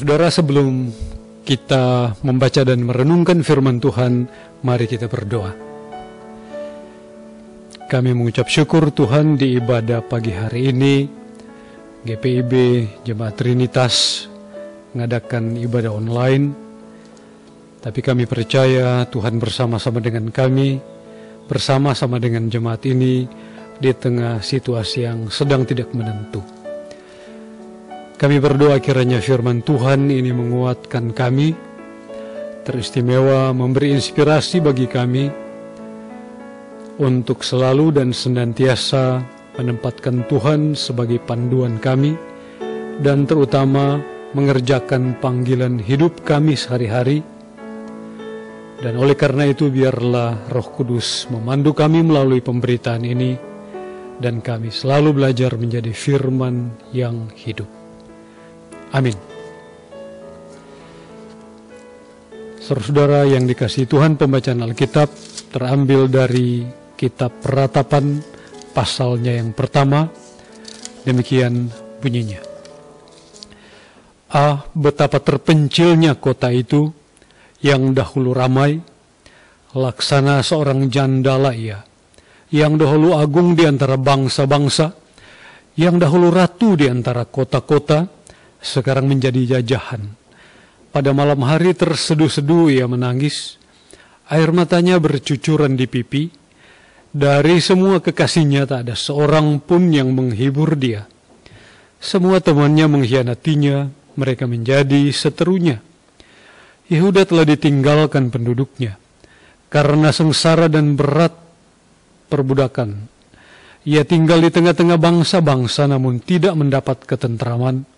Saudara, sebelum kita membaca dan merenungkan firman Tuhan, mari kita berdoa. Kami mengucap syukur Tuhan di ibadah pagi hari ini, GPIB Jemaat Trinitas mengadakan ibadah online. Tapi kami percaya Tuhan bersama-sama dengan kami, bersama-sama dengan jemaat ini di tengah situasi yang sedang tidak menentu. Kami berdoa kiranya firman Tuhan ini menguatkan kami, teristimewa memberi inspirasi bagi kami untuk selalu dan senantiasa menempatkan Tuhan sebagai panduan kami dan terutama mengerjakan panggilan hidup kami sehari-hari. Dan oleh karena itu biarlah Roh Kudus memandu kami melalui pemberitaan ini dan kami selalu belajar menjadi firman yang hidup. Amin. Saudara-saudara yang dikasihi Tuhan, pembacaan Alkitab terambil dari kitab Peratapan pasalnya yang pertama. Demikian bunyinya. Betapa terpencilnya kota itu yang dahulu ramai, laksana seorang jandala ia, yang dahulu agung di antara bangsa-bangsa, yang dahulu ratu di antara kota-kota, sekarang menjadi jajahan. Pada malam hari terseduh-seduh ia menangis, air matanya bercucuran di pipi. Dari semua kekasihnya tak ada seorang pun yang menghibur dia. Semua temannya mengkhianatinya, mereka menjadi seterunya. Yehuda telah ditinggalkan penduduknya, karena sengsara dan berat perbudakan. Ia tinggal di tengah-tengah bangsa-bangsa namun tidak mendapat ketentraman.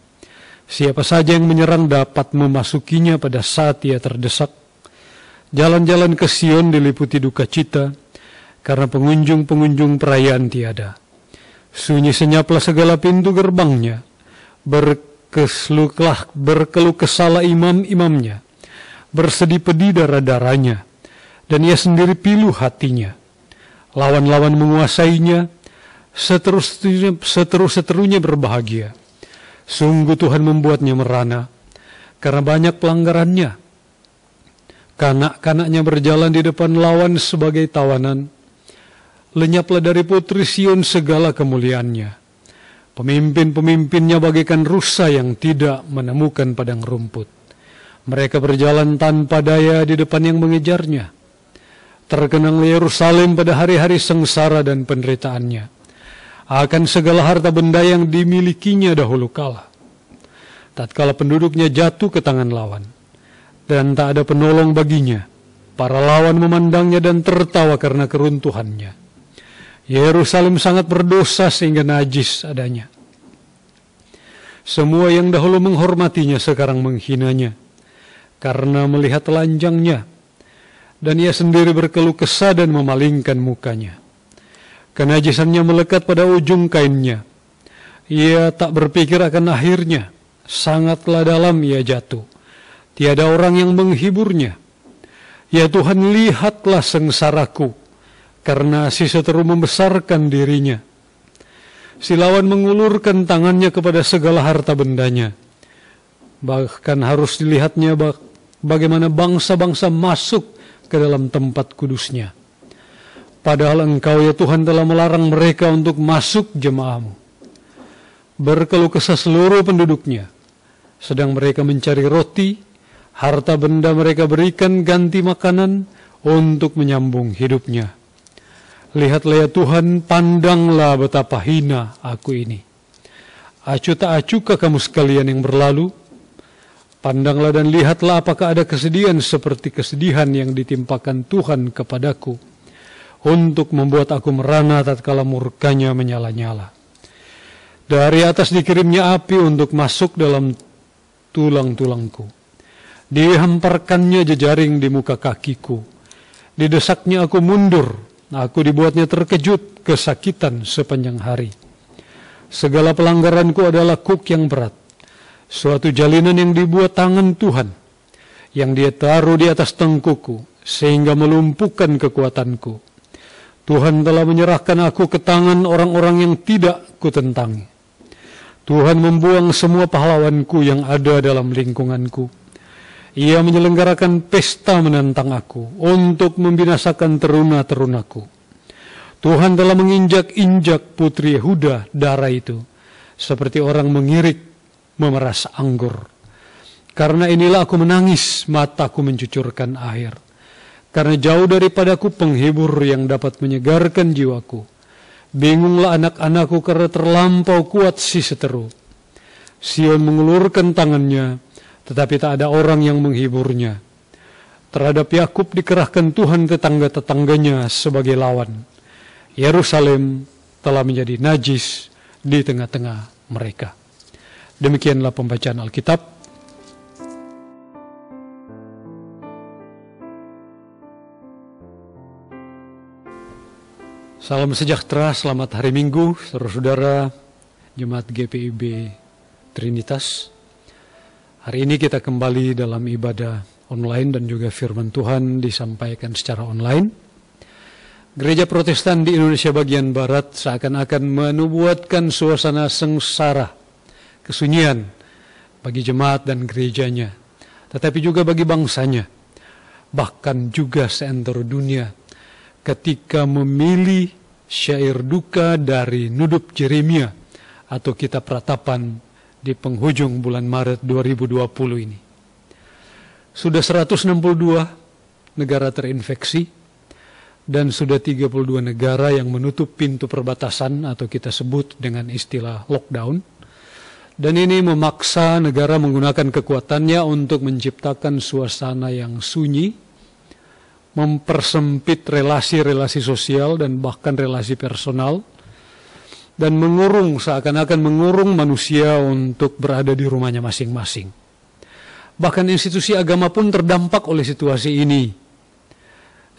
Siapa saja yang menyerang dapat memasukinya pada saat ia terdesak. Jalan-jalan ke Sion diliputi duka cita, karena pengunjung-pengunjung perayaan tiada. Sunyi senyaplah segala pintu gerbangnya, berkeluh kesahlah imam-imamnya, bersedih pedih darah-darahnya, dan ia sendiri pilu hatinya. Lawan-lawan menguasainya, seteru-seterunya berbahagia. Sungguh Tuhan membuatnya merana, karena banyak pelanggarannya. Kanak-kanaknya berjalan di depan lawan sebagai tawanan. Lenyaplah dari putri Sion segala kemuliaannya. Pemimpin-pemimpinnya bagaikan rusa yang tidak menemukan padang rumput. Mereka berjalan tanpa daya di depan yang mengejarnya. Terkenanglah Yerusalem pada hari-hari sengsara dan penderitaannya, akan segala harta benda yang dimilikinya dahulu kala. Tatkala penduduknya jatuh ke tangan lawan, dan tak ada penolong baginya, para lawan memandangnya dan tertawa karena keruntuhannya. Yerusalem sangat berdosa sehingga najis adanya. Semua yang dahulu menghormatinya sekarang menghinanya, karena melihat telanjangnya, dan ia sendiri berkeluh kesah dan memalingkan mukanya. Kenajisannya melekat pada ujung kainnya. Ia tak berpikir akan akhirnya. Sangatlah dalam ia jatuh. Tiada orang yang menghiburnya. Ya Tuhan, lihatlah sengsaraku, karena si seteru membesarkan dirinya. Si lawan mengulurkan tangannya kepada segala harta bendanya. Bahkan harus dilihatnya bagaimana bangsa-bangsa masuk ke dalam tempat kudusnya. Padahal Engkau ya Tuhan telah melarang mereka untuk masuk jemaah-Mu. Berkeluh kesah seluruh penduduknya, sedang mereka mencari roti, harta benda mereka berikan ganti makanan untuk menyambung hidupnya. Lihatlah ya Tuhan, pandanglah betapa hina aku ini. Acuh tak acukah kamu sekalian yang berlalu? Pandanglah dan lihatlah apakah ada kesedihan seperti kesedihan yang ditimpakan Tuhan kepadaku, untuk membuat aku merana tatkala murkanya menyala-nyala. Dari atas dikirimnya api untuk masuk dalam tulang-tulangku. Dihamparkannya jejaring di muka kakiku. Didesaknya aku mundur. Aku dibuatnya terkejut, kesakitan sepanjang hari. Segala pelanggaranku adalah kuk yang berat. Suatu jalinan yang dibuat tangan Tuhan, yang Dia taruh di atas tengkuku, sehingga melumpuhkan kekuatanku. Tuhan telah menyerahkan aku ke tangan orang-orang yang tidak kutentangi. Tuhan membuang semua pahlawanku yang ada dalam lingkunganku. Ia menyelenggarakan pesta menantang aku untuk membinasakan teruna-terunaku. Tuhan telah menginjak-injak putri Yehuda darah itu, seperti orang mengirik memeras anggur. Karena inilah aku menangis, mataku mencucurkan air. Karena jauh daripadaku penghibur yang dapat menyegarkan jiwaku. Bingunglah anak-anakku karena terlampau kuat si seteru. Sion mengulurkan tangannya, tetapi tak ada orang yang menghiburnya. Terhadap Yakub dikerahkan Tuhan tetangga-tetangganya sebagai lawan. Yerusalem telah menjadi najis di tengah-tengah mereka. Demikianlah pembacaan Alkitab. Salam sejahtera, selamat hari Minggu, saudara-saudara Jemaat GPIB Trinitas. Hari ini kita kembali dalam ibadah online dan juga firman Tuhan disampaikan secara online. Gereja Protestan di Indonesia bagian Barat seakan-akan menubuatkan suasana sengsara, kesunyian bagi jemaat dan gerejanya, tetapi juga bagi bangsanya, bahkan juga seantero dunia, ketika memilih syair duka dari Nudup Jeremia atau kitab ratapan di penghujung bulan Maret 2020 ini. Sudah 162 negara terinfeksi dan sudah 32 negara yang menutup pintu perbatasan atau kita sebut dengan istilah lockdown. Dan ini memaksa negara menggunakan kekuatannya untuk menciptakan suasana yang sunyi, mempersempit relasi-relasi sosial dan bahkan relasi personal, dan mengurung, seakan-akan mengurung manusia untuk berada di rumahnya masing-masing. Bahkan institusi agama pun terdampak oleh situasi ini,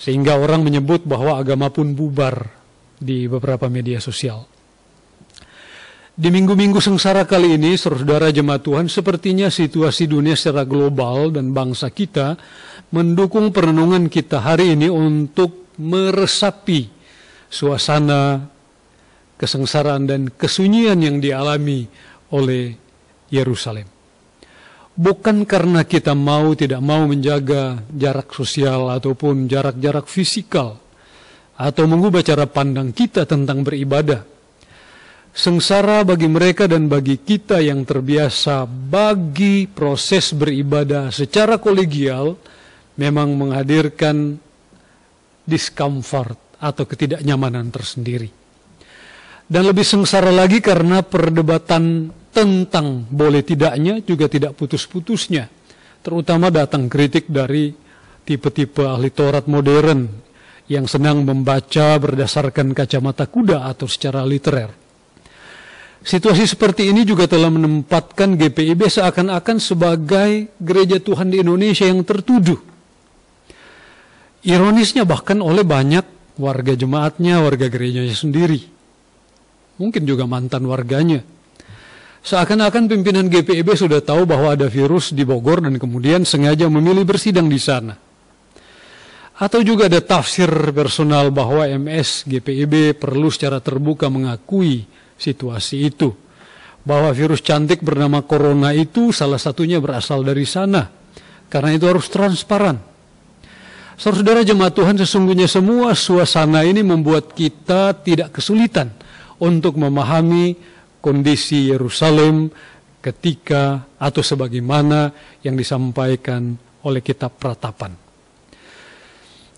sehingga orang menyebut bahwa agama pun bubar di beberapa media sosial. Di minggu-minggu sengsara kali ini, saudara jemaat Tuhan, sepertinya situasi dunia secara global dan bangsa kita mendukung perenungan kita hari ini untuk meresapi suasana kesengsaraan dan kesunyian yang dialami oleh Yerusalem. Bukan karena kita tidak mau menjaga jarak sosial ataupun jarak-jarak fisikal atau mengubah cara pandang kita tentang beribadah. Sengsara bagi mereka dan bagi kita yang terbiasa bagi proses beribadah secara kolegial memang menghadirkan discomfort atau ketidaknyamanan tersendiri. Dan lebih sengsara lagi karena perdebatan tentang boleh tidaknya juga tidak putus-putusnya. Terutama datang kritik dari tipe-tipe ahli Taurat modern yang senang membaca berdasarkan kacamata kuda atau secara literer. Situasi seperti ini juga telah menempatkan GPIB seakan-akan sebagai gereja Tuhan di Indonesia yang tertuduh. Ironisnya bahkan oleh banyak warga jemaatnya, warga gerejanya sendiri. Mungkin juga mantan warganya. Seakan-akan pimpinan GPIB sudah tahu bahwa ada virus di Bogor dan kemudian sengaja memilih bersidang di sana. Atau juga ada tafsir personal bahwa MS GPIB perlu secara terbuka mengakui situasi itu, bahwa virus cantik bernama corona itu salah satunya berasal dari sana, karena itu harus transparan. Saudara jemaat Tuhan, sesungguhnya semua suasana ini membuat kita tidak kesulitan untuk memahami kondisi Yerusalem ketika atau sebagaimana yang disampaikan oleh kitab Ratapan.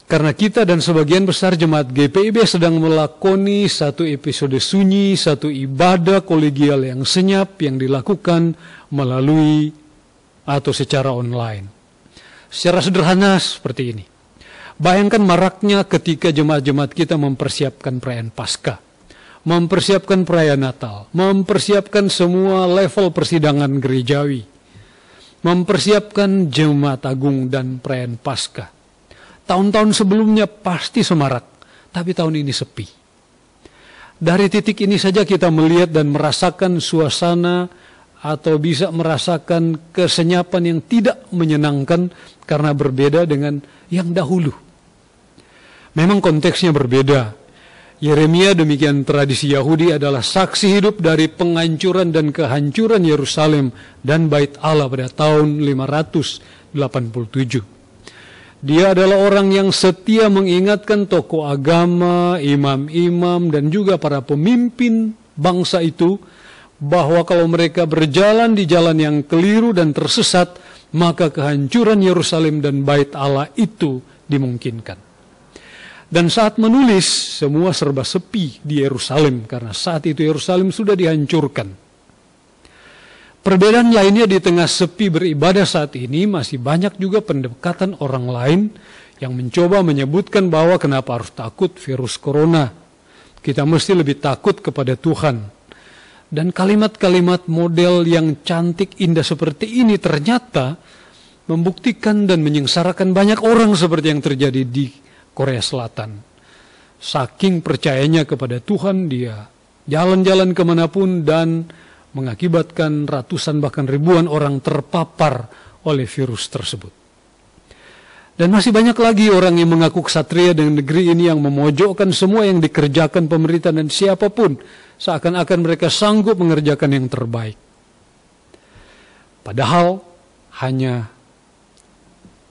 Karena kita dan sebagian besar jemaat GPIB sedang melakoni satu episode sunyi, satu ibadah kolegial yang senyap yang dilakukan melalui atau secara online. Secara sederhana seperti ini. Bayangkan maraknya ketika jemaat-jemaat kita mempersiapkan perayaan Paskah, mempersiapkan perayaan Natal, mempersiapkan semua level persidangan gerejawi, mempersiapkan Jemaat Agung dan perayaan Paskah. Tahun-tahun sebelumnya pasti semarak, tapi tahun ini sepi. Dari titik ini saja kita melihat dan merasakan suasana atau bisa merasakan kesenyapan yang tidak menyenangkan karena berbeda dengan yang dahulu. Memang konteksnya berbeda. Yeremia, demikian tradisi Yahudi, adalah saksi hidup dari penghancuran dan kehancuran Yerusalem dan Bait Allah pada tahun 587. Dia adalah orang yang setia mengingatkan tokoh agama, imam-imam, dan juga para pemimpin bangsa itu bahwa kalau mereka berjalan di jalan yang keliru dan tersesat, maka kehancuran Yerusalem dan Bait Allah itu dimungkinkan. Dan saat menulis, semua serba sepi di Yerusalem, karena saat itu Yerusalem sudah dihancurkan. Perbedaan lainnya, di tengah sepi beribadah saat ini, masih banyak juga pendekatan orang lain yang mencoba menyebutkan bahwa kenapa harus takut virus corona. Kita mesti lebih takut kepada Tuhan. Dan kalimat-kalimat model yang cantik, indah seperti ini ternyata membuktikan dan menyengsarakan banyak orang seperti yang terjadi di Korea Selatan. Saking percayanya kepada Tuhan, dia jalan-jalan kemanapun dan mengakibatkan ratusan bahkan ribuan orang terpapar oleh virus tersebut. Dan masih banyak lagi orang yang mengaku ksatria dengan negeri ini yang memojokkan semua yang dikerjakan pemerintah dan siapapun, seakan-akan mereka sanggup mengerjakan yang terbaik. Padahal hanya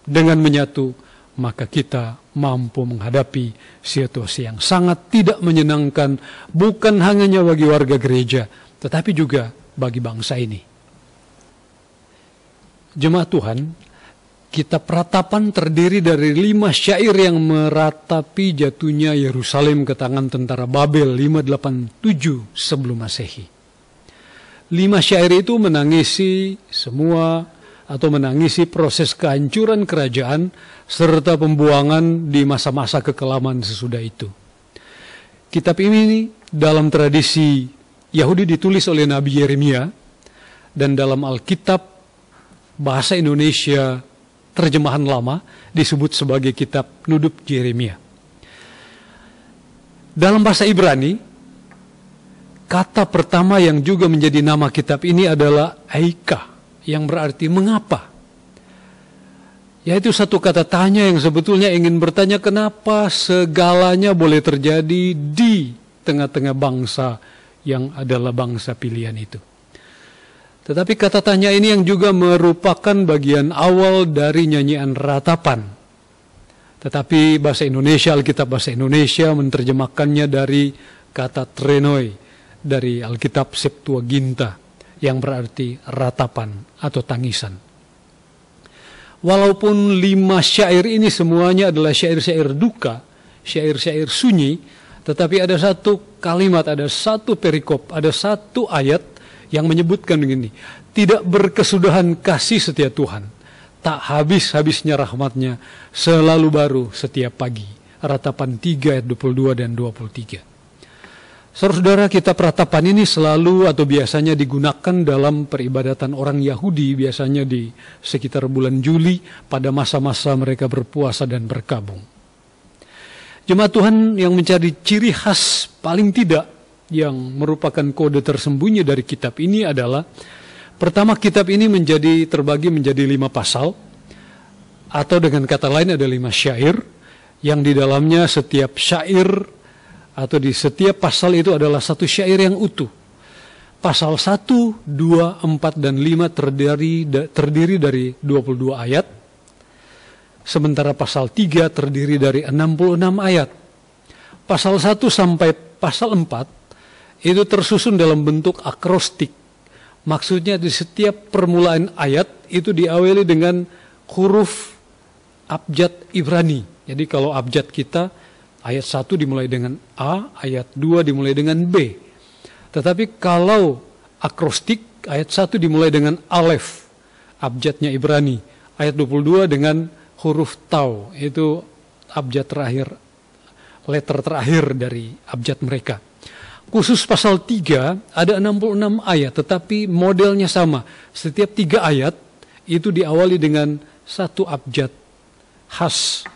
dengan menyatu, maka kita mampu menghadapi situasi yang sangat tidak menyenangkan, bukan hanya bagi warga gereja, tetapi juga bagi bangsa ini. Jemaat Tuhan, kitab Ratapan terdiri dari 5 syair yang meratapi jatuhnya Yerusalem ke tangan tentara Babel 587 sebelum Masehi. 5 syair itu menangisi proses kehancuran kerajaan serta pembuangan di masa-masa kekelaman sesudah itu. Kitab ini dalam tradisi Yahudi ditulis oleh Nabi Yeremia, dan dalam Alkitab bahasa Indonesia terjemahan lama disebut sebagai kitab Nubuat Yeremia. Dalam bahasa Ibrani, kata pertama yang juga menjadi nama kitab ini adalah Aika, yang berarti mengapa. Yaitu satu kata tanya yang sebetulnya ingin bertanya kenapa segalanya boleh terjadi di tengah-tengah bangsa yang adalah bangsa pilihan itu. Tetapi kata tanya ini yang juga merupakan bagian awal dari nyanyian ratapan. Tetapi bahasa Indonesia, Alkitab bahasa Indonesia menerjemahkannya dari kata trenoi, dari Alkitab Septuaginta, yang berarti ratapan atau tangisan. Walaupun 5 syair ini semuanya adalah syair-syair duka, syair-syair sunyi, tetapi ada satu kalimat, ada satu perikop, ada satu ayat yang menyebutkan begini: tidak berkesudahan kasih setia Tuhan, tak habis-habisnya rahmatnya, selalu baru setiap pagi. Ratapan 3 ayat 22 dan 23. Saudara-saudara, kitab Ratapan ini selalu atau biasanya digunakan dalam peribadatan orang Yahudi, biasanya di sekitar bulan Juli pada masa-masa mereka berpuasa dan berkabung. Jemaat Tuhan, yang mencari ciri khas paling tidak yang merupakan kode tersembunyi dari kitab ini adalah, pertama, kitab ini terbagi menjadi 5 pasal, atau dengan kata lain ada 5 syair, yang di dalamnya setiap syair atau di setiap pasal itu adalah satu syair yang utuh. Pasal 1, 2, 4, dan 5 terdiri dari 22 ayat. Sementara pasal 3 terdiri dari 66 ayat. Pasal 1 sampai pasal 4 itu tersusun dalam bentuk akrostik. Maksudnya di setiap permulaan ayat itu diawali dengan huruf abjad Ibrani. Jadi kalau abjad kita, ayat 1 dimulai dengan A, ayat 2 dimulai dengan B. Tetapi kalau akrostik, ayat 1 dimulai dengan Alef, abjadnya Ibrani. Ayat 22 dengan huruf Tau, itu abjad terakhir, letter terakhir dari abjad mereka. Khusus pasal 3 ada 66 ayat, tetapi modelnya sama. Setiap 3 ayat itu diawali dengan satu abjad khas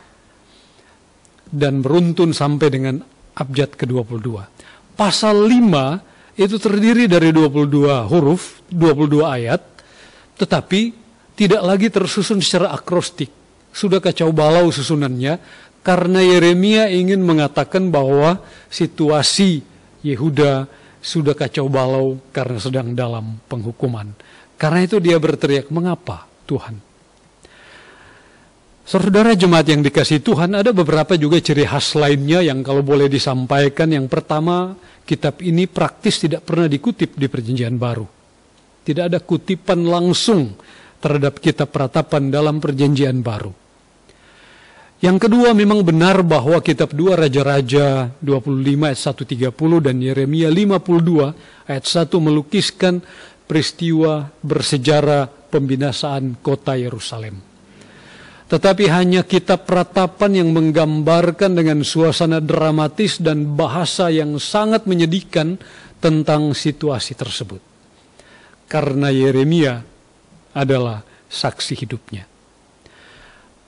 dan beruntun sampai dengan abjad ke-22. Pasal 5 itu terdiri dari 22 huruf, 22 ayat, tetapi tidak lagi tersusun secara akrostik. Sudah kacau balau susunannya, karena Yeremia ingin mengatakan bahwa situasi Yehuda sudah kacau balau karena sedang dalam penghukuman. Karena itu dia berteriak, "Mengapa Tuhan?" Saudara jemaat yang dikasihi Tuhan, ada beberapa juga ciri khas lainnya yang kalau boleh disampaikan. Yang pertama, kitab ini praktis tidak pernah dikutip di Perjanjian Baru. Tidak ada kutipan langsung terhadap kitab Peratapan dalam Perjanjian Baru. Yang kedua, memang benar bahwa kitab 2 Raja-Raja 25 ayat 130 dan Yeremia 52 ayat 1 melukiskan peristiwa bersejarah pembinasaan kota Yerusalem. Tetapi hanya kitab Peratapan yang menggambarkan dengan suasana dramatis dan bahasa yang sangat menyedihkan tentang situasi tersebut. Karena Yeremia adalah saksi hidupnya.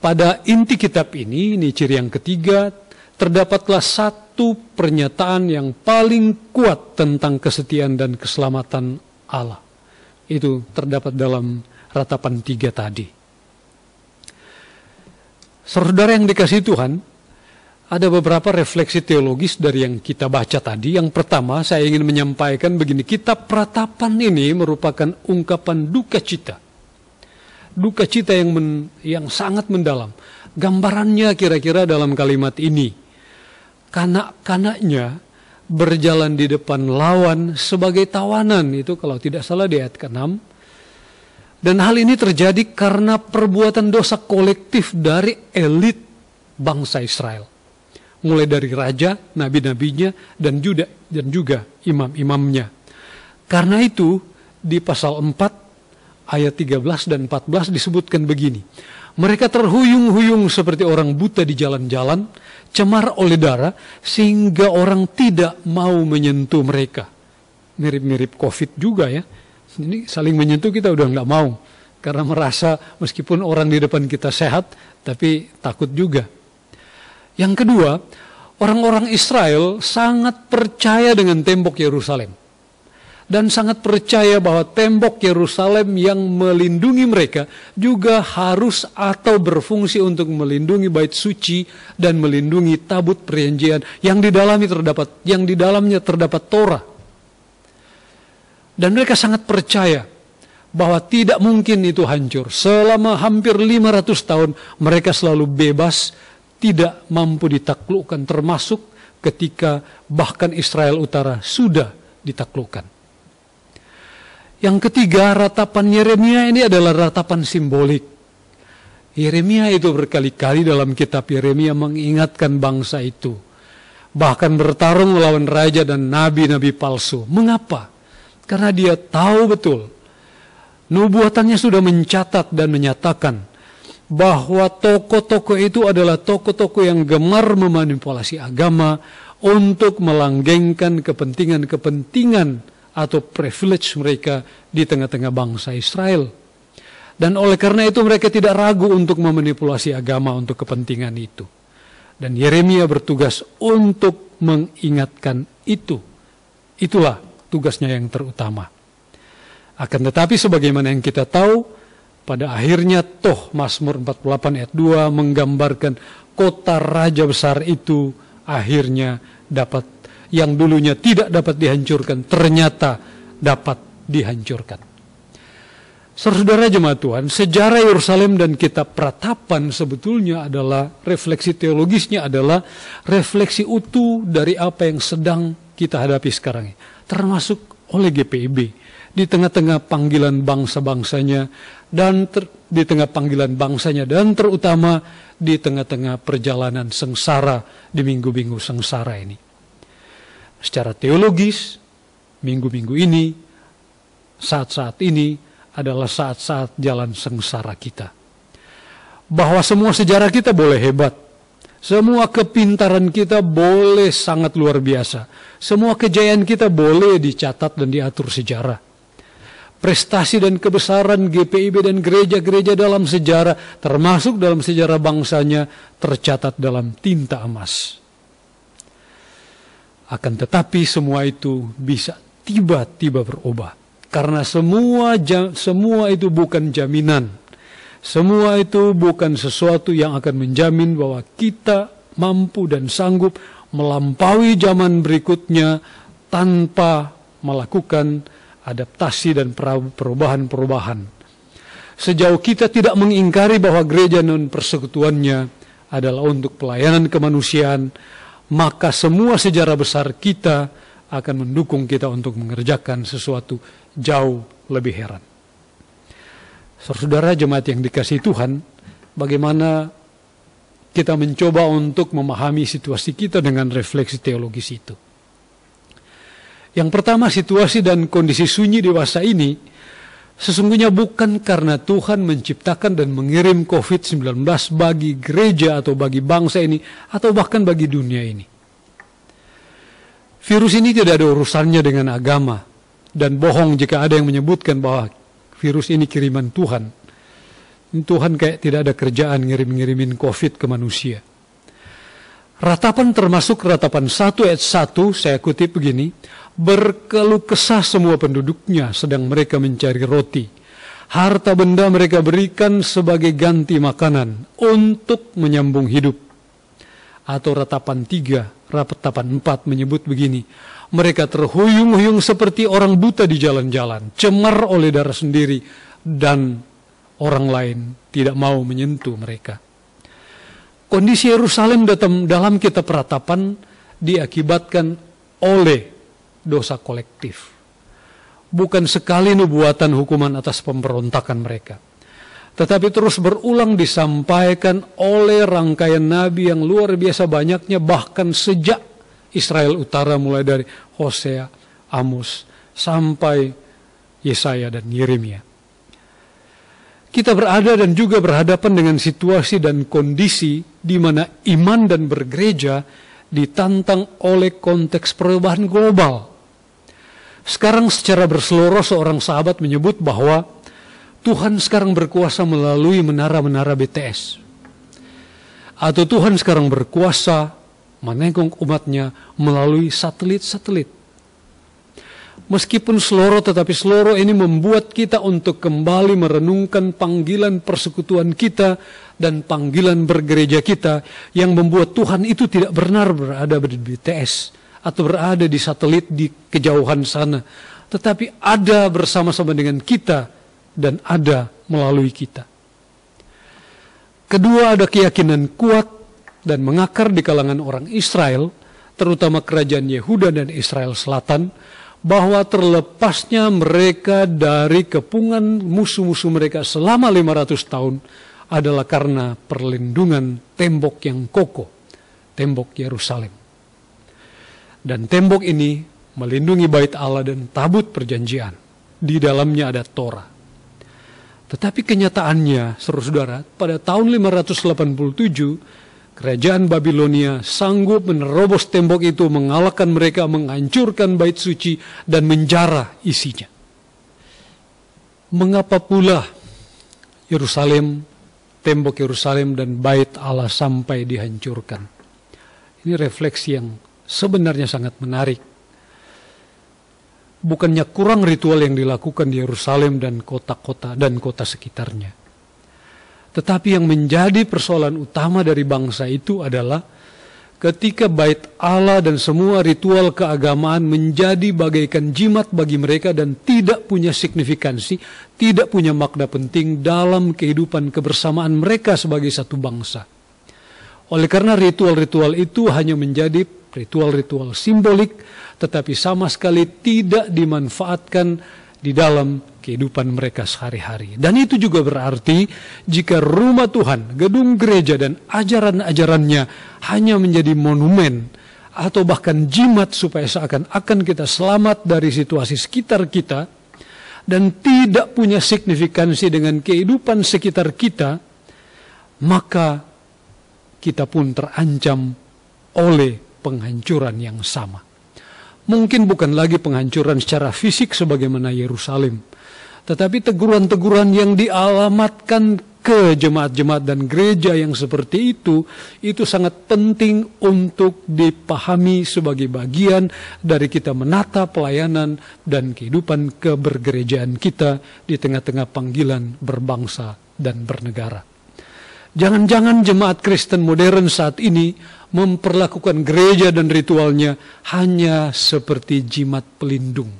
Pada inti kitab ini ciri yang ketiga, terdapatlah satu pernyataan yang paling kuat tentang kesetiaan dan keselamatan Allah. Itu terdapat dalam Ratapan 3 tadi. Saudara yang dikasihi Tuhan, ada beberapa refleksi teologis dari yang kita baca tadi. Yang pertama, saya ingin menyampaikan begini, kitab Peratapan ini merupakan ungkapan duka cita. Duka cita yang sangat mendalam. Gambarannya kira-kira dalam kalimat ini. Kanak-kanaknya berjalan di depan lawan sebagai tawanan. Itu kalau tidak salah di ayat ke-6. Dan hal ini terjadi karena perbuatan dosa kolektif dari elit bangsa Israel. Mulai dari raja, nabi-nabinya, dan juga imam-imamnya. Karena itu, di pasal 4, ayat 13 dan 14 disebutkan begini. Mereka terhuyung-huyung seperti orang buta di jalan-jalan, cemar oleh darah, sehingga orang tidak mau menyentuh mereka. Mirip-mirip COVID juga ya. Ini saling menyentuh kita udah nggak mau. Karena merasa meskipun orang di depan kita sehat, tapi takut juga. Yang kedua, orang-orang Israel sangat percaya dengan tembok Yerusalem. Dan sangat percaya bahwa tembok Yerusalem yang melindungi mereka juga harus atau berfungsi untuk melindungi bait suci dan melindungi tabut perjanjian yang di dalamnya terdapat Torah. Dan mereka sangat percaya bahwa tidak mungkin itu hancur. Selama hampir 500 tahun mereka selalu bebas, tidak mampu ditaklukkan, termasuk ketika bahkan Israel Utara sudah ditaklukkan. Yang ketiga, ratapan Yeremia ini adalah ratapan simbolik. Yeremia itu berkali-kali dalam kitab Yeremia mengingatkan bangsa itu. Bahkan bertarung melawan raja dan nabi-nabi palsu. Mengapa? Karena dia tahu betul, nubuatannya sudah mencatat dan menyatakan bahwa tokoh-tokoh itu adalah tokoh-tokoh yang gemar memanipulasi agama untuk melanggengkan kepentingan-kepentingan atau privilege mereka di tengah-tengah bangsa Israel. Dan oleh karena itu mereka tidak ragu untuk memanipulasi agama untuk kepentingan itu. Dan Yeremia bertugas untuk mengingatkan itu. Itulah tugasnya yang terutama. Akan tetapi sebagaimana yang kita tahu, pada akhirnya toh Mazmur 48 ayat 2 menggambarkan kota raja besar itu akhirnya dapat, yang dulunya tidak dapat dihancurkan, ternyata dapat dihancurkan. Saudara jemaat Tuhan, sejarah Yerusalem dan kitab Peratapan sebetulnya adalah, refleksi teologisnya adalah refleksi utuh dari apa yang sedang kita hadapi sekarang ini. Termasuk oleh GPIB di tengah-tengah panggilan bangsa-bangsanya dan di tengah panggilan bangsanya dan terutama di tengah-tengah perjalanan sengsara di minggu-minggu sengsara ini. Secara teologis, minggu-minggu ini, saat-saat ini adalah saat-saat jalan sengsara kita. Bahwa semua sejarah kita boleh hebat. Semua kepintaran kita boleh sangat luar biasa. Semua kejayaan kita boleh dicatat dan diatur sejarah. Prestasi dan kebesaran GPIB dan gereja-gereja dalam sejarah, termasuk dalam sejarah bangsanya, tercatat dalam tinta emas. Akan tetapi semua itu bisa tiba-tiba berubah. Karena semua itu bukan jaminan. Semua itu bukan sesuatu yang akan menjamin bahwa kita mampu dan sanggup melampaui zaman berikutnya tanpa melakukan adaptasi dan perubahan-perubahan. Sejauh kita tidak mengingkari bahwa gereja non persekutuannya adalah untuk pelayanan kemanusiaan, maka semua sejarah besar kita akan mendukung kita untuk mengerjakan sesuatu jauh lebih heran. Saudara jemaat yang dikasihi Tuhan, bagaimana kita mencoba untuk memahami situasi kita dengan refleksi teologis itu. Yang pertama, situasi dan kondisi sunyi dewasa ini sesungguhnya bukan karena Tuhan menciptakan dan mengirim COVID-19 bagi gereja atau bagi bangsa ini, atau bahkan bagi dunia ini. Virus ini tidak ada urusannya dengan agama, dan bohong jika ada yang menyebutkan bahwa virus ini kiriman Tuhan. Tuhan kayak tidak ada kerjaan ngirim-ngirimin COVID ke manusia. Ratapan termasuk ratapan 1 ayat 1, saya kutip begini, berkeluh kesah semua penduduknya sedang mereka mencari roti. Harta benda mereka berikan sebagai ganti makanan untuk menyambung hidup. Atau ratapan 3, ratapan 4 menyebut begini, mereka terhuyung-huyung seperti orang buta di jalan-jalan, cemar oleh darah sendiri, dan orang lain tidak mau menyentuh mereka. Kondisi Yerusalem dalam kitab ratapan diakibatkan oleh dosa kolektif. Bukan sekali nubuatan hukuman atas pemberontakan mereka, tetapi terus berulang disampaikan oleh rangkaian nabi yang luar biasa banyaknya, bahkan sejak Israel Utara, mulai dari Hosea, Amos, sampai Yesaya dan Yeremia. Kita berada dan juga berhadapan dengan situasi dan kondisi di mana iman dan bergereja ditantang oleh konteks perubahan global. Sekarang secara berseloroh seorang sahabat menyebut bahwa Tuhan sekarang berkuasa melalui menara-menara BTS. Atau Tuhan sekarang berkuasa menengok umatnya melalui satelit-satelit. Meskipun seloroh, tetapi seloroh ini membuat kita untuk kembali merenungkan panggilan persekutuan kita dan panggilan bergereja kita, yang membuat Tuhan itu tidak benar berada di BTS atau berada di satelit di kejauhan sana, tetapi ada bersama-sama dengan kita dan ada melalui kita. Kedua, ada keyakinan kuat dan mengakar di kalangan orang Israel, terutama kerajaan Yehuda dan Israel Selatan, bahwa terlepasnya mereka dari kepungan musuh-musuh mereka selama 500 tahun adalah karena perlindungan tembok yang kokoh, tembok Yerusalem. Dan tembok ini melindungi bait Allah dan tabut perjanjian. Di dalamnya ada Torah. Tetapi kenyataannya, saudara, pada tahun 587, kerajaan Babilonia sanggup menerobos tembok itu, mengalahkan mereka, menghancurkan bait suci, dan menjarah isinya. Mengapa pula Yerusalem, tembok Yerusalem dan bait Allah sampai dihancurkan? Ini refleksi yang sebenarnya sangat menarik. Bukannya kurang ritual yang dilakukan di Yerusalem dan kota-kota dan kota sekitarnya. Tetapi yang menjadi persoalan utama dari bangsa itu adalah ketika bait Allah dan semua ritual keagamaan menjadi bagaikan jimat bagi mereka dan tidak punya signifikansi, tidak punya makna penting dalam kehidupan kebersamaan mereka sebagai satu bangsa. Oleh karena ritual-ritual itu hanya menjadi ritual-ritual simbolik, tetapi sama sekali tidak dimanfaatkan di dalam kehidupan mereka sehari-hari. Dan itu juga berarti jika rumah Tuhan, gedung gereja dan ajaran-ajarannya hanya menjadi monumen atau bahkan jimat supaya seakan-akan kita selamat dari situasi sekitar kita dan tidak punya signifikansi dengan kehidupan sekitar kita, maka kita pun terancam oleh penghancuran yang sama. Mungkin bukan lagi penghancuran secara fisik sebagaimana Yerusalem, tetapi teguran-teguran yang dialamatkan ke jemaat-jemaat dan gereja yang seperti itu sangat penting untuk dipahami sebagai bagian dari kita menata pelayanan dan kehidupan kebergerejaan kita di tengah-tengah panggilan berbangsa dan bernegara. Jangan-jangan jemaat Kristen modern saat ini memperlakukan gereja dan ritualnya hanya seperti jimat pelindung.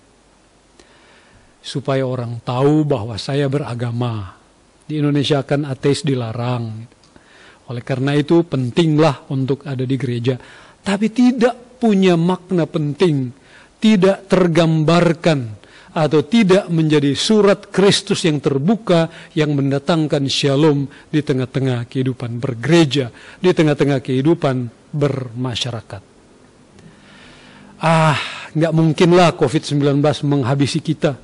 Supaya orang tahu bahwa saya beragama. Di Indonesia kan ateis dilarang. Oleh karena itu pentinglah untuk ada di gereja. Tapi tidak punya makna penting, tidak tergambarkan atau tidak menjadi surat Kristus yang terbuka yang mendatangkan shalom di tengah-tengah kehidupan bergereja, di tengah-tengah kehidupan bermasyarakat. Nggak mungkinlah COVID-19 menghabisi kita.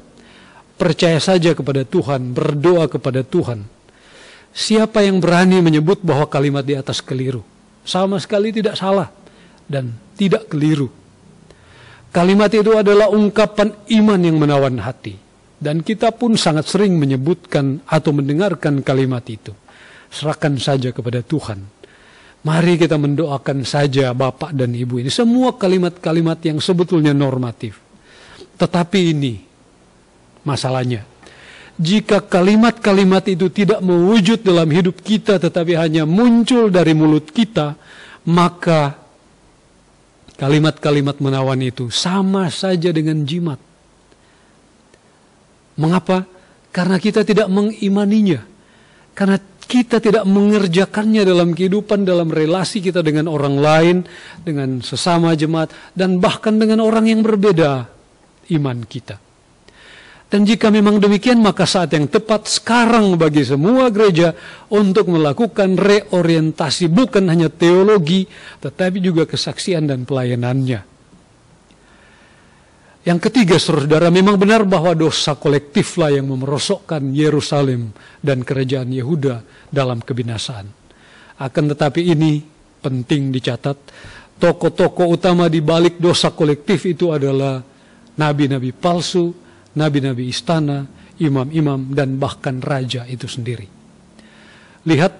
Percaya saja kepada Tuhan, berdoa kepada Tuhan. Siapa yang berani menyebut bahwa kalimat di atas keliru? Sama sekali tidak salah dan tidak keliru. Kalimat itu adalah ungkapan iman yang menawan hati. Dan kita pun sangat sering menyebutkan atau mendengarkan kalimat itu. Serahkan saja kepada Tuhan. Mari kita mendoakan saja Bapak dan Ibu ini. Semua kalimat-kalimat yang sebetulnya normatif. Tetapi ini masalahnya. Jika kalimat-kalimat itu tidak mewujud dalam hidup kita tetapi hanya muncul dari mulut kita, maka kalimat-kalimat menawan itu sama saja dengan jimat. Mengapa? Karena kita tidak mengimaninya. Karena kita tidak mengerjakannya dalam kehidupan, dalam relasi kita dengan orang lain, dengan sesama jemaat, dan bahkan dengan orang yang berbeda iman kita. Dan jika memang demikian, maka saat yang tepat sekarang bagi semua gereja untuk melakukan reorientasi, bukan hanya teologi, tetapi juga kesaksian dan pelayanannya. Yang ketiga, saudara, memang benar bahwa dosa kolektiflah yang memerosokkan Yerusalem dan kerajaan Yehuda dalam kebinasaan. Akan tetapi ini penting dicatat, tokoh-tokoh utama di balik dosa kolektif itu adalah nabi-nabi palsu, nabi-nabi istana, imam-imam, dan bahkan raja itu sendiri. Lihat,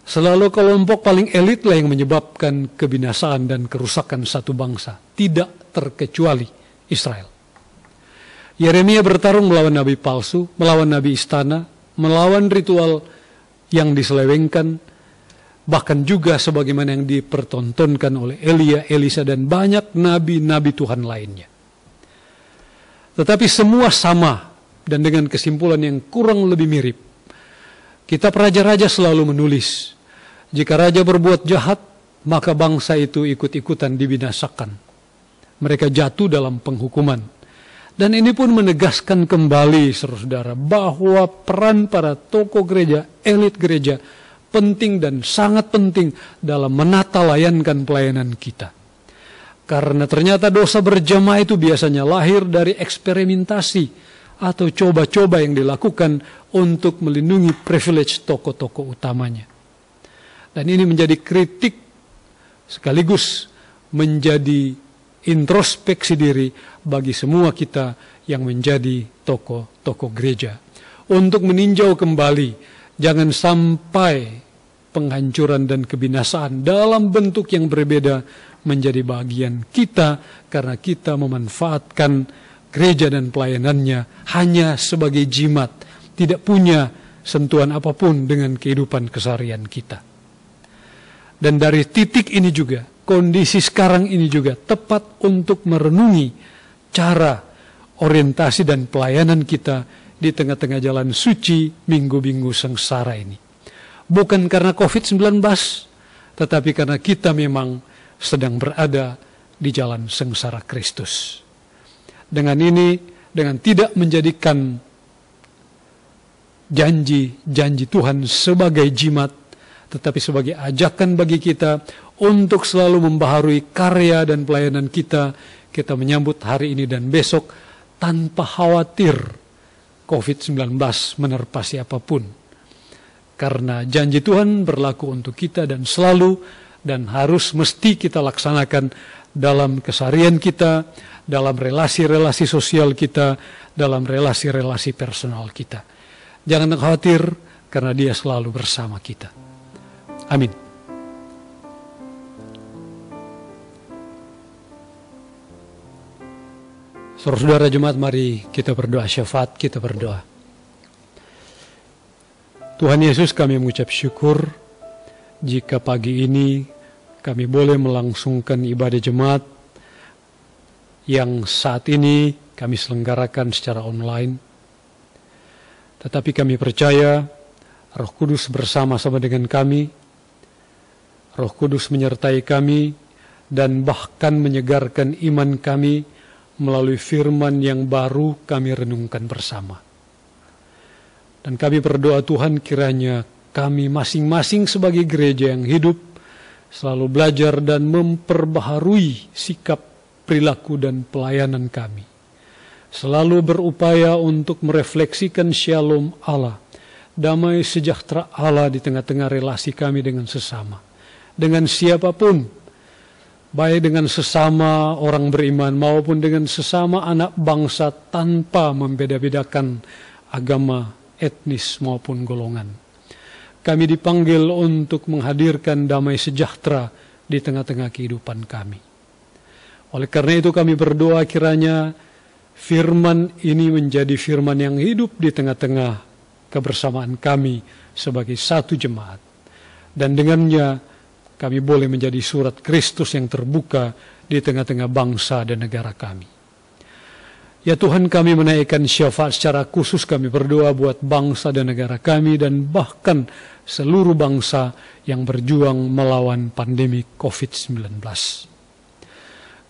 selalu kelompok paling elitlah yang menyebabkan kebinasaan dan kerusakan satu bangsa. Tidak terkecuali Israel. Yeremia bertarung melawan nabi palsu, melawan nabi istana, melawan ritual yang diselewengkan, bahkan juga sebagaimana yang dipertontonkan oleh Elia, Elisa, dan banyak nabi-nabi Tuhan lainnya. Tetapi semua sama dan dengan kesimpulan yang kurang lebih mirip. Kitab raja-raja selalu menulis, jika raja berbuat jahat, maka bangsa itu ikut-ikutan dibinasakan. Mereka jatuh dalam penghukuman. Dan ini pun menegaskan kembali, saudara, bahwa peran para tokoh gereja, elit gereja, penting dan sangat penting dalam menata layankan pelayanan kita. Karena ternyata dosa berjamaah itu biasanya lahir dari eksperimentasi atau coba-coba yang dilakukan untuk melindungi privilege tokoh-tokoh utamanya. Dan ini menjadi kritik sekaligus menjadi introspeksi diri bagi semua kita yang menjadi tokoh-tokoh gereja. Untuk meninjau kembali, jangan sampai penghancuran dan kebinasaan dalam bentuk yang berbeda menjadi bagian kita karena kita memanfaatkan gereja dan pelayanannya hanya sebagai jimat, tidak punya sentuhan apapun dengan kehidupan keseharian kita. Dan dari titik ini juga, kondisi sekarang ini juga tepat untuk merenungi cara orientasi dan pelayanan kita di tengah-tengah jalan suci minggu-minggu sengsara ini. Bukan karena COVID-19, tetapi karena kita memang sedang berada di jalan sengsara Kristus. Dengan ini, dengan tidak menjadikan janji-janji Tuhan sebagai jimat, tetapi sebagai ajakan bagi kita untuk selalu membaharui karya dan pelayanan kita, kita menyambut hari ini dan besok tanpa khawatir COVID-19 menerpa siapapun. Karena janji Tuhan berlaku untuk kita dan selalu dan harus mesti kita laksanakan dalam keseharian kita, dalam relasi-relasi sosial kita, dalam relasi-relasi personal kita. Jangan khawatir karena Dia selalu bersama kita. Amin. Saudara-saudara jemaat, mari kita berdoa syafaat, kita berdoa. Tuhan Yesus, kami mengucap syukur jika pagi ini kami boleh melangsungkan ibadah jemaat yang saat ini kami selenggarakan secara online. Tetapi kami percaya Roh Kudus bersama-sama dengan kami. Roh Kudus menyertai kami dan bahkan menyegarkan iman kami melalui firman yang baru kami renungkan bersama. Dan kami berdoa Tuhan, kiranya kami masing-masing sebagai gereja yang hidup selalu belajar dan memperbaharui sikap, perilaku, dan pelayanan kami. Selalu berupaya untuk merefleksikan shalom Allah, damai sejahtera Allah di tengah-tengah relasi kami dengan sesama. Dengan siapapun, baik dengan sesama orang beriman maupun dengan sesama anak bangsa tanpa membeda-bedakan agama, etnis maupun golongan. Kami dipanggil untuk menghadirkan damai sejahtera di tengah-tengah kehidupan kami. Oleh karena itu kami berdoa kiranya firman ini menjadi firman yang hidup di tengah-tengah kebersamaan kami sebagai satu jemaat. Dan dengannya kami boleh menjadi surat Kristus yang terbuka di tengah-tengah bangsa dan negara kami. Ya Tuhan, kami menaikkan syafaat secara khusus, kami berdoa buat bangsa dan negara kami dan bahkan seluruh bangsa yang berjuang melawan pandemi COVID-19.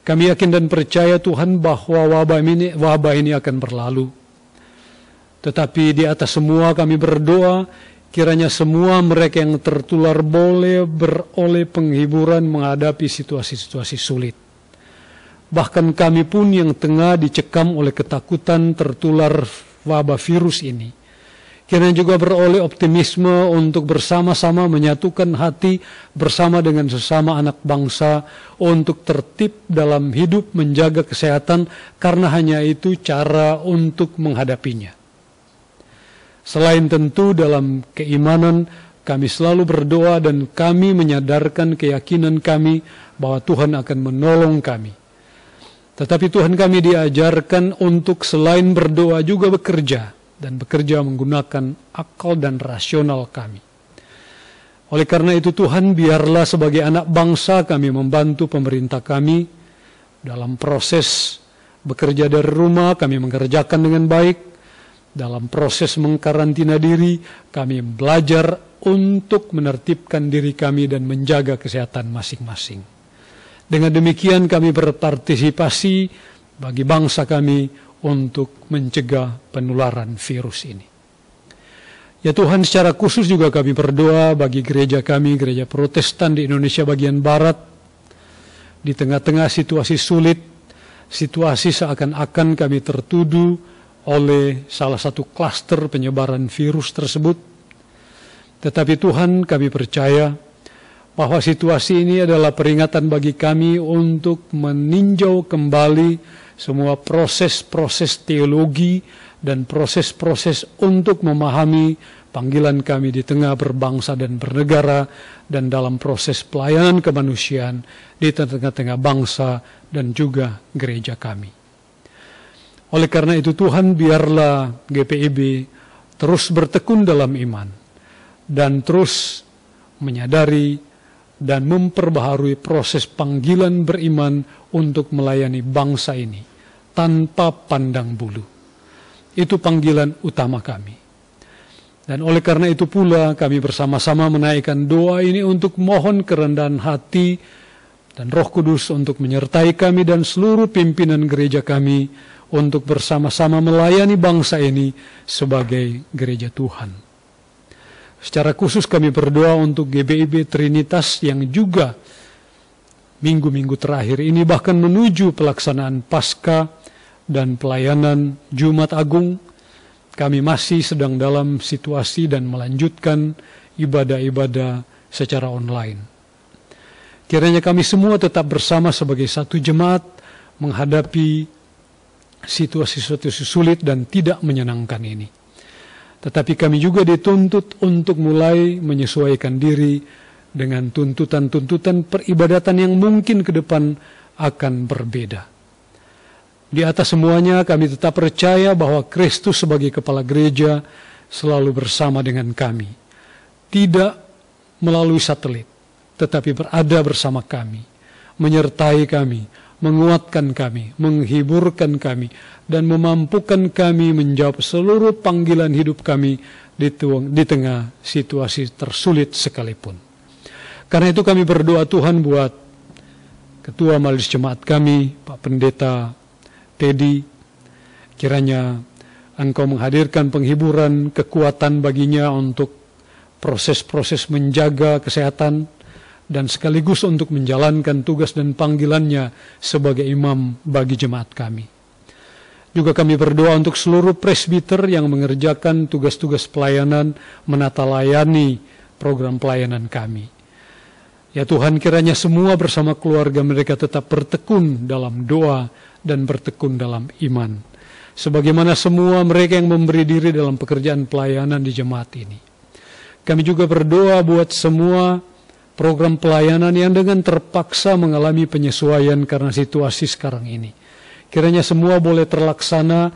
Kami yakin dan percaya Tuhan bahwa wabah ini akan berlalu. Tetapi di atas semua kami berdoa, kiranya semua mereka yang tertular boleh beroleh penghiburan menghadapi situasi-situasi sulit. Bahkan kami pun yang tengah dicekam oleh ketakutan tertular wabah virus ini, kiranya juga beroleh optimisme untuk bersama-sama menyatukan hati bersama dengan sesama anak bangsa untuk tertib dalam hidup, menjaga kesehatan, karena hanya itu cara untuk menghadapinya. Selain tentu dalam keimanan, kami selalu berdoa dan kami menyadarkan keyakinan kami bahwa Tuhan akan menolong kami. Tetapi Tuhan, kami diajarkan untuk selain berdoa juga bekerja, dan bekerja menggunakan akal dan rasional kami. Oleh karena itu Tuhan, biarlah sebagai anak bangsa kami membantu pemerintah kami dalam proses bekerja dari rumah, kami mengerjakan dengan baik. Dalam proses mengkarantina diri, kami belajar untuk menertibkan diri kami dan menjaga kesehatan masing-masing. Dengan demikian kami berpartisipasi bagi bangsa kami untuk mencegah penularan virus ini. Ya Tuhan, secara khusus juga kami berdoa bagi gereja kami, gereja Protestan di Indonesia bagian Barat, di tengah-tengah situasi sulit, situasi seakan-akan kami tertuduh oleh salah satu klaster penyebaran virus tersebut. Tetapi Tuhan, kami percaya bahwa situasi ini adalah peringatan bagi kami untuk meninjau kembali semua proses-proses teologi dan proses-proses untuk memahami panggilan kami di tengah berbangsa dan bernegara dan dalam proses pelayanan kemanusiaan di tengah-tengah bangsa dan juga gereja kami. Oleh karena itu Tuhan, biarlah GPIB terus bertekun dalam iman dan terus menyadari dan memperbaharui proses panggilan beriman untuk melayani bangsa ini tanpa pandang bulu. Itu panggilan utama kami. Dan oleh karena itu pula kami bersama-sama menaikkan doa ini untuk mohon kerendahan hati dan Roh Kudus untuk menyertai kami dan seluruh pimpinan gereja kami untuk bersama-sama melayani bangsa ini sebagai gereja Tuhan. Secara khusus kami berdoa untuk GBIB Trinitas yang juga minggu-minggu terakhir ini bahkan menuju pelaksanaan Paskah dan pelayanan Jumat Agung, kami masih sedang dalam situasi dan melanjutkan ibadah-ibadah secara online. Kiranya kami semua tetap bersama sebagai satu jemaat menghadapi situasi-situasi sulit dan tidak menyenangkan ini. Tetapi kami juga dituntut untuk mulai menyesuaikan diri dengan tuntutan-tuntutan peribadatan yang mungkin ke depan akan berbeda. Di atas semuanya kami tetap percaya bahwa Kristus sebagai kepala gereja selalu bersama dengan kami. Tidak melalui satelit, tetapi berada bersama kami, menyertai kami, menguatkan kami, menghiburkan kami, dan memampukan kami menjawab seluruh panggilan hidup kami di tengah situasi tersulit sekalipun. Karena itu kami berdoa Tuhan buat Ketua Majelis Jemaat kami, Pak Pendeta Teddy, kiranya Engkau menghadirkan penghiburan, kekuatan baginya untuk proses-proses menjaga kesehatan dan sekaligus untuk menjalankan tugas dan panggilannya sebagai imam bagi jemaat kami. Juga kami berdoa untuk seluruh presbiter yang mengerjakan tugas-tugas pelayanan, menata layani program pelayanan kami. Ya Tuhan, kiranya semua bersama keluarga mereka tetap bertekun dalam doa dan bertekun dalam iman. Sebagaimana semua mereka yang memberi diri dalam pekerjaan pelayanan di jemaat ini. Kami juga berdoa buat semua program pelayanan yang dengan terpaksa mengalami penyesuaian karena situasi sekarang ini. Kiranya semua boleh terlaksana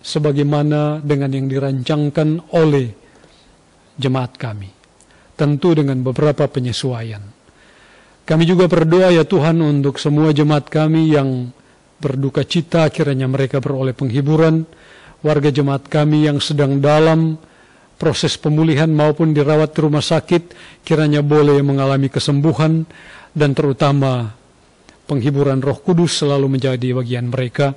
sebagaimana dengan yang dirancangkan oleh jemaat kami. Tentu dengan beberapa penyesuaian. Kami juga berdoa ya Tuhan untuk semua jemaat kami yang berduka cita, kiranya mereka beroleh penghiburan. Warga jemaat kami yang sedang dalam proses pemulihan maupun dirawat di rumah sakit, kiranya boleh mengalami kesembuhan, dan terutama penghiburan Roh Kudus selalu menjadi bagian mereka.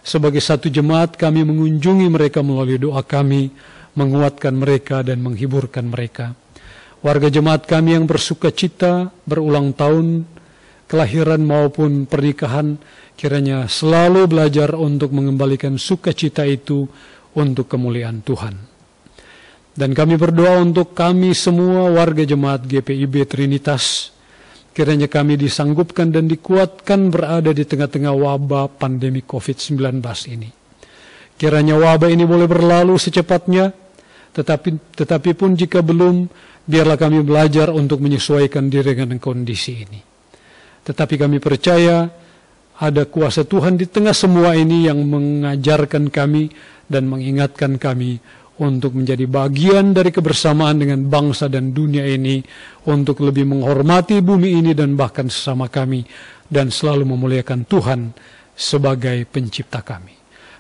Sebagai satu jemaat kami mengunjungi mereka melalui doa kami, menguatkan mereka dan menghiburkan mereka. Warga jemaat kami yang bersuka cita, berulang tahun, kelahiran maupun pernikahan, kiranya selalu belajar untuk mengembalikan sukacita itu untuk kemuliaan Tuhan. Dan kami berdoa untuk kami semua warga jemaat GPIB Trinitas, kiranya kami disanggupkan dan dikuatkan berada di tengah-tengah wabah pandemi COVID-19 ini. Kiranya wabah ini boleh berlalu secepatnya, tetapi pun jika belum, biarlah kami belajar untuk menyesuaikan diri dengan kondisi ini. Tetapi kami percaya ada kuasa Tuhan di tengah semua ini yang mengajarkan kami dan mengingatkan kami untuk menjadi bagian dari kebersamaan dengan bangsa dan dunia ini, untuk lebih menghormati bumi ini dan bahkan sesama kami, dan selalu memuliakan Tuhan sebagai pencipta kami.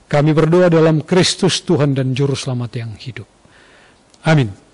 Kami berdoa dalam Kristus Tuhan dan Juru Selamat yang hidup. Amin.